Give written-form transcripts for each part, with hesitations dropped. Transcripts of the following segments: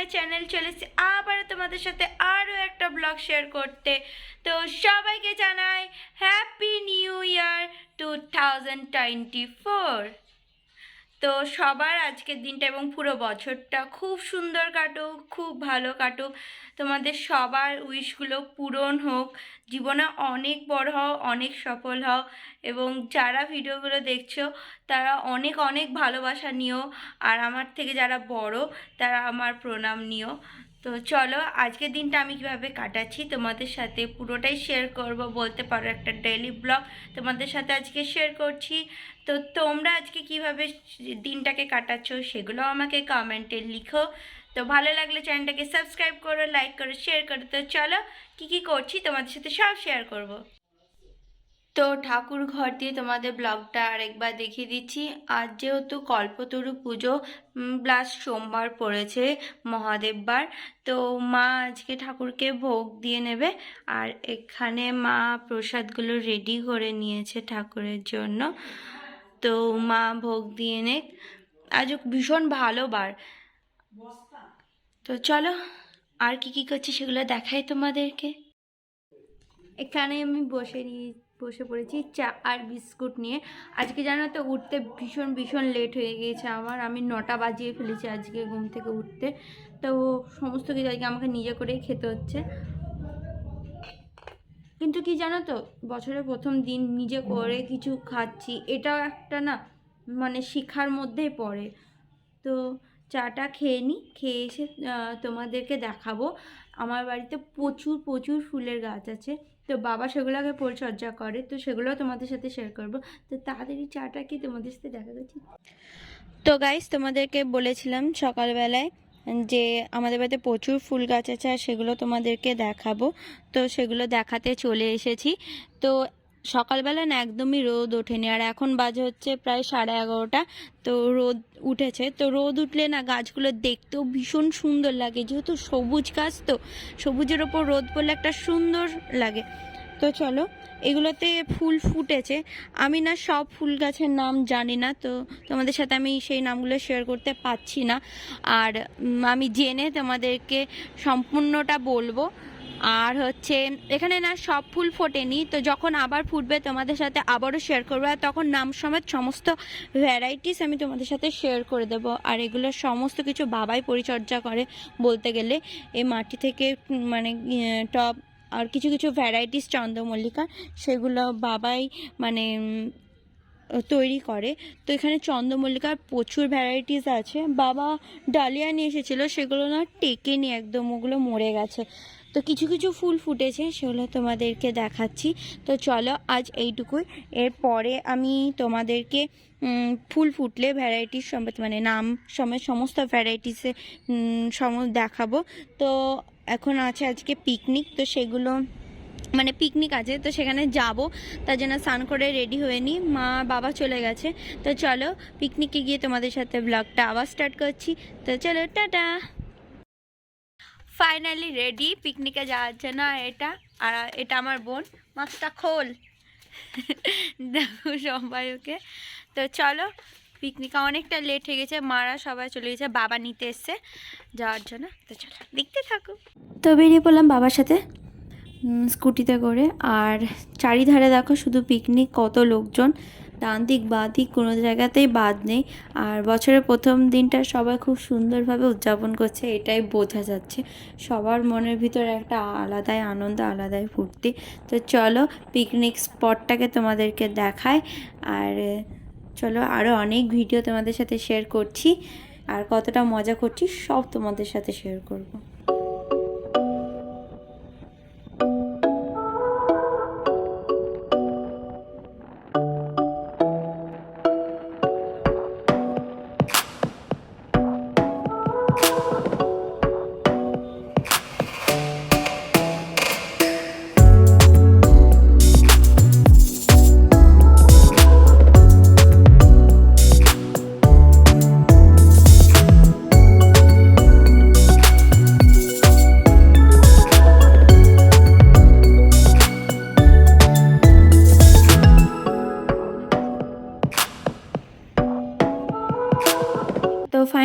My channel চলে এসেছি আবারও তোমাদের সাথে আরও একটা ব্লগ শেয়ার করতে। তো সবাইকে জানাই হ্যাপি নিউ ইয়ার 2024। তো সবার আজকের দিনটা এবং পুরো বছরটা খুব সুন্দর কাটুক, খুব ভালো কাটুক। তোমাদের সবার উইশগুলো পূরণ হোক, জীবনে অনেক বড় হও, অনেক সফল হও, এবং যারা ভিডিওগুলো দেখছো তারা অনেক অনেক ভালোবাসা নিও, আর আমার থেকে যারা বড় তারা আমার প্রণাম নিও। তো চলো আজকের দিনটা আমি কিভাবে কাটাচ্ছি তোমাদের সাথে পুরোটাই শেয়ার করব, বলতে পারো একটা ডেইলি ব্লগ তোমাদের সাথে আজকে শেয়ার করছি। তো তোমরা আজকে কিভাবে দিনটাকে কাটাচ্ছ সেগুলো আমাকে কমেন্টে লিখো। তো ভালো লাগলে চ্যানেলটাকে সাবস্ক্রাইব করো, লাইক করো, শেয়ার করো। তো চলো কী করছি তোমাদের সাথে সব শেয়ার করব। তো ঠাকুর ঘর দিয়ে তোমাদের ব্লগটা আরেকবার দেখিয়ে দিচ্ছি। আজ যেহেতু কল্পতরু পুজো প্লাস সোমবার পড়েছে, মহাদেববার, তো মা আজকে ঠাকুরকে ভোগ দিয়ে নেবে। আর এখানে মা প্রসাদগুলো রেডি করে নিয়েছে ঠাকুরের জন্য। তো মা ভোগ দিয়ে নেক, আজ ভীষণ ভালো বার। তো চলো আর কি করছি সেগুলো দেখাই তোমাদেরকে। এখানে আমি বসে পড়েছি চা আর বিস্কুট নিয়ে। আজকে জানো তো উঠতে ভীষণ লেট হয়ে গিয়েছে আমার। আমি 9টা বাজিয়ে ফেলেছি আজকে ঘুম থেকে উঠতে। তো সমস্ত কিছু আজকে আমাকে নিজে করেই খেতে হচ্ছে। কিন্তু কি জানো তো, বছরের প্রথম দিন নিজে করে কিছু খাচ্ছি, এটাও একটা না মানে শিক্ষার মধ্যেই পড়ে। তো চাটা খেয়ে নিই, খেয়ে এসে তোমাদেরকে দেখাবো। আমার বাড়িতে প্রচুর ফুলের গাছ আছে, তো বাবা সেগুলোকে পরিচর্যা করে, তো সেগুলোও তোমাদের সাথে শেয়ার করব। তো তাড়াতাড়ি চাটা কি তোমাদের সাথে দেখা যাচ্ছে। তো গাইস, তোমাদেরকে বলেছিলাম সকালবেলায় যে আমাদের বাড়িতে প্রচুর ফুল গাছ আছে আর সেগুলো তোমাদেরকে দেখাবো। তো সেগুলো দেখাতে চলে এসেছি। তো সকালবেলা না একদমই রোদ ওঠেনি, আর এখন বাজে হচ্ছে প্রায় 11:30। তো রোদ উঠেছে। তো রোদ উঠলে না গাছগুলো দেখতেও ভীষণ সুন্দর লাগে, যেহেতু সবুজ গাছ, তো সবুজের ওপর রোদ পড়লে একটা সুন্দর লাগে। তো চলো, এগুলোতে ফুল ফুটেছে। আমি না সব ফুল গাছের নাম জানি না, তো তোমাদের সাথে আমি সেই নামগুলো শেয়ার করতে পারছি না। আর আমি জেনে তোমাদেরকে সম্পূর্ণটা বলবো। আর হচ্ছে এখানে না সব ফুল ফোটেনি, তো যখন আবার ফুটবে তোমাদের সাথে আবারও শেয়ার করবো, আর তখন নাম সমেত সমস্ত ভ্যারাইটিস আমি তোমাদের সাথে শেয়ার করে দেব। আর এগুলো সমস্ত কিছু বাবাই পরিচর্যা করে বলতে গেলে। এই মাটি থেকে মানে টব আর কিছু কিছু ভ্যারাইটিস চন্দ্রমল্লিকা, সেগুলো বাবাই মানে তৈরি করে। তো এখানে চন্দ্রমল্লিকার প্রচুর ভ্যারাইটিস আছে। বাবা ডালিয়া নিয়ে এসেছিলো, সেগুলো না টেকেনি একদম, ওগুলো মরে গেছে। তো কিছু কিছু ফুল ফুটেছে, সেগুলো তোমাদেরকে দেখাচ্ছি। তো চলো আজ এইটুকুই। এরপরে আমি তোমাদেরকে ফুল ফুটলে ভ্যারাইটিস মানে নাম সমস্ত ভ্যারাইটিসে দেখাবো। তো এখন আছে আজকে পিকনিক, তো সেগুলো মানে পিকনিক আছে, তো সেখানে যাব, তার জন্য স্নান করে রেডি হয়ে নিই। মা বাবা চলে গেছে। তো চলো পিকনিকে গিয়ে তোমাদের সাথে ব্লগটা আবার স্টার্ট করছি। তো চলো টাটা। ফাইনালি রেডি পিকনিকে যাওয়ার জন্য। আর এটা আমার বোন। মাছটা খোল দেখো সবাই ওকে। তো চলো, পিকনিকে অনেকটা লেট হয়ে গেছে, মারা সবাই চলে গেছে, বাবা নিতে এসছে যাওয়ার জন্য। তো চলো দেখতে থাকো। তো বেরিয়ে পড়লাম বাবার সাথে স্কুটিতে করে। আর চারিধারে দেখো শুধু পিকনিক, কত লোকজন, ডান দিক বাঁ দিক কোনো জায়গাতেই বাদ নেই। আর বছরের প্রথম দিনটা সবাই খুব সুন্দরভাবে উদযাপন করছে, এটাই বোঝা যাচ্ছে। সবার মনের ভিতরে একটা আলাদাই আনন্দ, আলাদাই ফুর্তি। তো চলো পিকনিক স্পটটাকে তোমাদেরকে দেখায়। আর চলো আরও অনেক ভিডিও তোমাদের সাথে শেয়ার করছি, আর কতটা মজা করছি সব তোমাদের সাথে শেয়ার করব।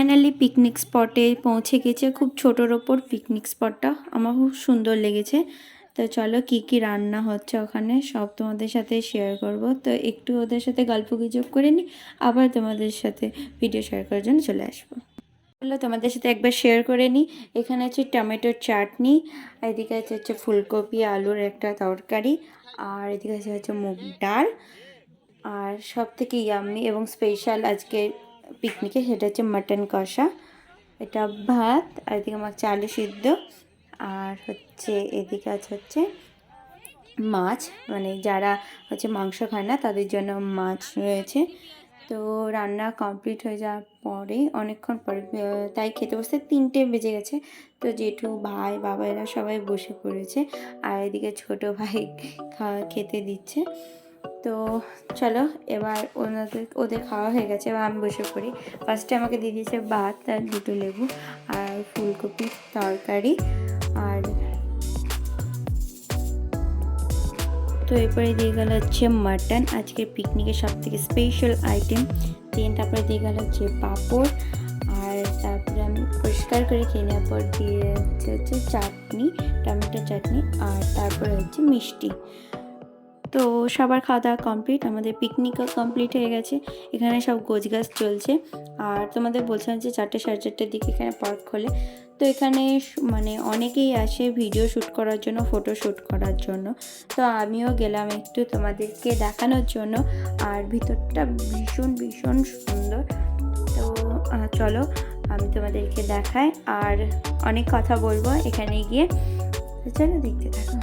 ফাইনালি পিকনিক স্পটে পৌঁছে গেছে। খুব ছোটোর ওপর পিকনিক স্পটটা, আমার খুব সুন্দর লেগেছে। তো চলো কী কী রান্না হচ্ছে ওখানে সব তোমাদের সাথে শেয়ার করব। তো একটু ওদের সাথে গল্প গুজব করে নিই, আবার তোমাদের সাথে ভিডিও শেয়ার করার জন্য চলে আসবো। চলো তোমাদের সাথে একবার শেয়ার করে নিই। এখানে আছে টমেটোর চাটনি, এদিকে হচ্ছে ফুলকপি আলুর একটা তরকারি, আর এদিকে হচ্ছে মুগ ডাল, আর সব থেকে ইয়াম্মি এবং স্পেশাল আজকে পিকনিকে সেটা হচ্ছে মাটন কষা। এটা ভাত, আর এদিকে আমার আলু সিদ্ধ, আর হচ্ছে এদিকে হচ্ছে মাছ, মানে যারা হচ্ছে মাংস খায় না তাদের জন্য মাছ রয়েছে। তো রান্না কমপ্লিট হয়ে যাওয়ার পরে অনেকক্ষণ পরে তাই খেতে বসতে 3টে বেজে গেছে। তো জেঠু ভাই বাবা এরা সবাই বসে পড়েছে, আর এদিকে ছোটো ভাই খেতে দিচ্ছে। তো চলো এবার ওদের খাওয়া হয়ে গেছে, এবার আমি বসে পড়ি। ফার্স্টে আমাকে দিয়ে দিয়েছে ভাত আর 2টো লেবু আর ফুলকপির তরকারি, আর তো এরপরে দিয়ে গেল হচ্ছে মাটন, আজকের পিকনিকের সব থেকে স্পেশাল আইটেম। দেন তারপরে দিয়ে গেল হচ্ছে পাঁপড়, আর তারপরে আমি পরিষ্কার করে খেয়ে নেওয়ার পর দিয়ে হচ্ছে চাটনি, টমেটো চাটনি, আর তারপরে হচ্ছে মিষ্টি। তো সবার খাওয়া দাওয়া কমপ্লিট, আমাদের পিকনিকও কমপ্লিট হয়ে গেছে। এখানে সব গোছগাছ চলছে, আর তোমাদের বলছিলাম যে 4টে সাড়ে 4টের দিকে এখানে পার্ক খোলে। তো এখানে মানে অনেকেই আসে ভিডিও শ্যুট করার জন্য, ফটো শ্যুট করার জন্য। তো আমিও গেলাম একটু তোমাদেরকে দেখানোর জন্য, আর ভিতরটা ভীষণ ভীষণ সুন্দর। তো চলো আমি তোমাদেরকে দেখাই, আর অনেক কথা বলবো এখানে গিয়ে। তো চলো দেখতে থাকো।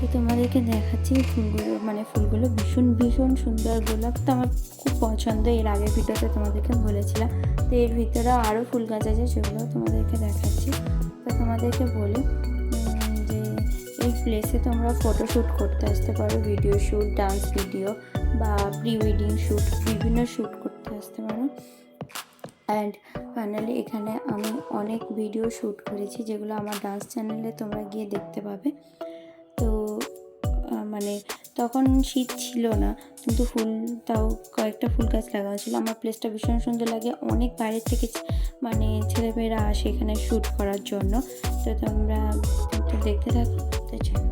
তো তোমাদেরকে দেখাচ্ছি ফুলগুলো, মানে ফুলগুলো ভীষণ ভীষণ সুন্দর। গোলাপ তো আমার খুব পছন্দ, এর আগের ভিডিওতে তোমাদেরকে বলেছিলাম। তো এর ভিতরে আরও ফুল গাছ আছে সেগুলো তোমাদেরকে দেখাচ্ছি। তো তোমাদেরকে বলি যে এই প্লেসে তোমরা ফটোশ্যুট করতে আসতে পারো, ভিডিও শ্যুট, ডান্স ভিডিও বা প্রি ওয়েডিং শ্যুট, বিভিন্ন শ্যুট করতে আসতে পারো। অ্যান্ড ফাইনালি এখানে আমি অনেক ভিডিও শ্যুট করেছি, যেগুলো আমার ডান্স চ্যানেলে তোমরা গিয়ে দেখতে পাবে। তো মানে তখন শীত ছিল না, কিন্তু তাও কয়েকটা ফুল গাছ লাগানো ছিল। আমার প্লেসটা ভীষণ সুন্দর লাগে, অনেক বাইরের থেকে মানে ছেলেমেয়েরা আসে এখানে শ্যুট করার জন্য। তো তোমরা দেখতে থাকো। তো চলো।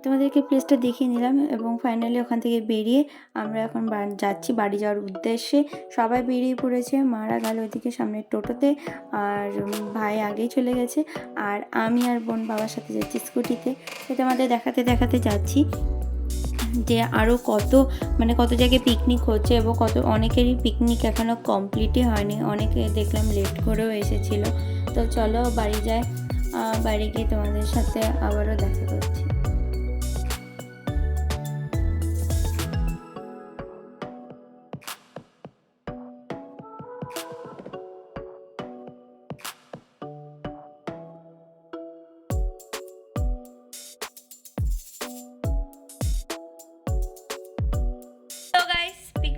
তোমাদেরকে প্লেসটা দেখিয়ে নিলাম, এবং ফাইনালি ওখান থেকে বেরিয়ে আমরা এখন যাচ্ছি বাড়ি যাওয়ার উদ্দেশ্যে। সবাই বেরিয়ে পড়েছে, মারা গেল ওইদিকে সামনের টোটোতে, আর ভাই আগেই চলে গেছে, আর আমি আর বোন বাবার সাথে যাচ্ছি স্কুটিতে। সেটা আমাদের দেখাতে দেখাতে যাচ্ছি যে আরও কত জায়গায় পিকনিক হচ্ছে, এবং অনেকেরই পিকনিক এখনও কমপ্লিটই হয়নি, অনেকে দেখলাম লেট করেও এসেছিলো। তো চলো বাড়ি যাই, বাড়ি গিয়ে তোমাদের সাথে আবারও দেখা করছি।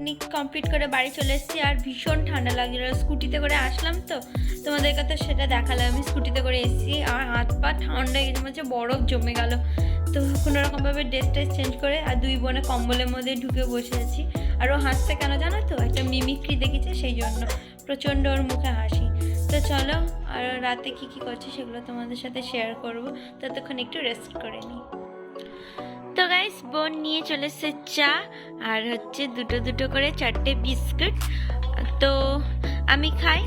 পিকনিক কমপ্লিট করে বাড়ি চলে এসেছি, আর ভীষণ ঠান্ডা লাগছিল। স্কুটিতে করে আসলাম তো, তোমাদেরকে তো সেটা দেখালাম। আমি স্কুটিতে করে এসেছি, আর হাত পা ঠান্ডা হয়ে গেছে, হচ্ছে বরফ জমে গেল। তো কোনোরকমভাবে ড্রেস ট্রেস চেঞ্জ করে আর দুই বোনে কম্বলের মধ্যে ঢুকে বসে আছি। আর ও হাসছে কেন জানো তো? একটা মিমিক্রি দেখেছে সেই জন্য, প্রচণ্ড ওর মুখে হাসি। তো চলো, আর রাতে কী কী করছি সেগুলো তোমাদের সাথে শেয়ার করব। ততক্ষণ একটু রেস্ট করে নিই। তো গাইস, বোন নিয়ে চলে এসেছে চা, আর হচ্ছে দুটো দুটো করে 4টে বিস্কুট। তো আমি খাই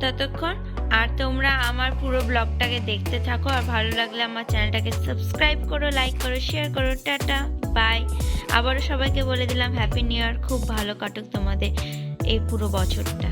ততক্ষণ, আর তোমরা আমার পুরো ব্লগটাকে দেখতে থাকো। আর ভালো লাগলে আমার চ্যানেলটাকে সাবস্ক্রাইব করো, লাইক করো, শেয়ার করো। Tata, bye. আবারও সবাইকে বলে দিলাম হ্যাপি নিউ ইয়ার। খুব ভালো কাটুক তোমাদের এই পুরো বছরটা।